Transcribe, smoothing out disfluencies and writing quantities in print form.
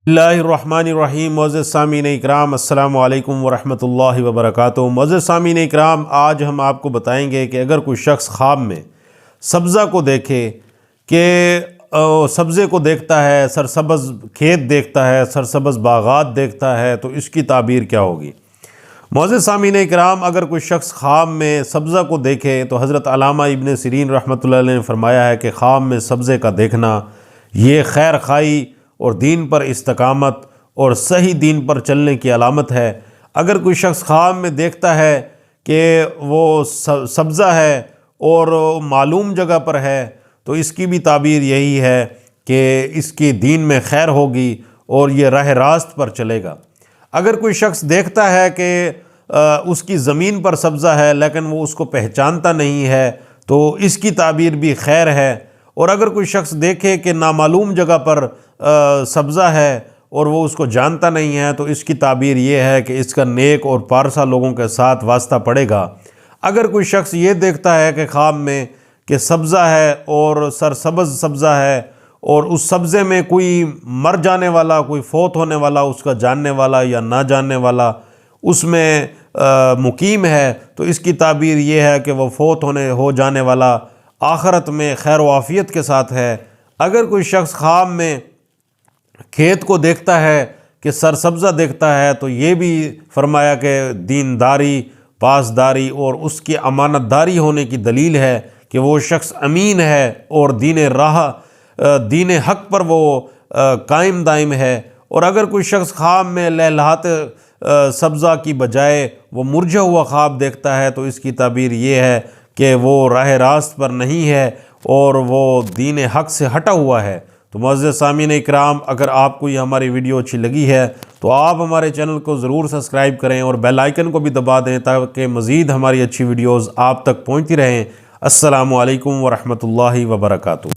اللہ الرحمن الرحیم۔ معزز سامعین اکرام، السلام علیکم ورحمۃ اللہ وبرکاتہ۔ معزز سامعین اکرام، آج ہم آپ کو بتائیں گے کہ اگر کوئی شخص خواب میں سبزہ کو دیکھے کہ سبزے کو دیکھتا ہے، سرسبز کھیت دیکھتا ہے، سرسبز باغات دیکھتا ہے، تو اس کی تعبیر کیا ہوگی؟ معزز سامعین اکرام، اگر کوئی شخص خواب میں سبزہ کو دیکھے تو حضرت علامہ ابن سیرین رحمۃ اللہ علیہ نے فرمایا ہے کہ خواب میں سبزے کا دیکھنا یہ خیر خواہی اور دین پر استقامت اور صحیح دین پر چلنے کی علامت ہے۔ اگر کوئی شخص خواب میں دیکھتا ہے کہ وہ سبزہ ہے اور معلوم جگہ پر ہے تو اس کی بھی تعبیر یہی ہے کہ اس کی دین میں خیر ہوگی اور یہ راہ راست پر چلے گا۔ اگر کوئی شخص دیکھتا ہے کہ اس کی زمین پر سبزہ ہے لیکن وہ اس کو پہچانتا نہیں ہے تو اس کی تعبیر بھی خیر ہے۔ اور اگر کوئی شخص دیکھے کہ نامعلوم جگہ پر سبزہ ہے اور وہ اس کو جانتا نہیں ہے تو اس کی تعبیر یہ ہے کہ اس کا نیک اور پارسا لوگوں کے ساتھ واسطہ پڑے گا۔ اگر کوئی شخص یہ دیکھتا ہے کہ خواب میں کہ سبزہ ہے اور سرسبز سبزہ ہے اور اس سبزے میں کوئی مر جانے والا، کوئی فوت ہونے والا، اس کا جاننے والا یا نہ جاننے والا اس میں مقیم ہے تو اس کی تعبیر یہ ہے کہ وہ فوت ہو جانے والا آخرت میں خیر و عافیت کے ساتھ ہے۔ اگر کوئی شخص خواب میں کھیت کو دیکھتا ہے کہ سرسبزہ دیکھتا ہے تو یہ بھی فرمایا کہ دینداری، پاسداری اور اس کی امانت داری ہونے کی دلیل ہے کہ وہ شخص امین ہے اور دین حق پر وہ قائم دائم ہے۔ اور اگر کوئی شخص خواب میں لہلہاتے سبزہ کی بجائے وہ مرجھا ہوا خواب دیکھتا ہے تو اس کی تعبیر یہ ہے کہ وہ راہ راست پر نہیں ہے اور وہ دین حق سے ہٹا ہوا ہے۔ تو معزز سامعین اکرام، اگر آپ کو یہ ہماری ویڈیو اچھی لگی ہے تو آپ ہمارے چینل کو ضرور سبسکرائب کریں اور بیل آئیکن کو بھی دبا دیں تاکہ مزید ہماری اچھی ویڈیوز آپ تک پہنچتی رہیں۔ السلام علیکم ورحمۃ اللہ وبرکاتہ۔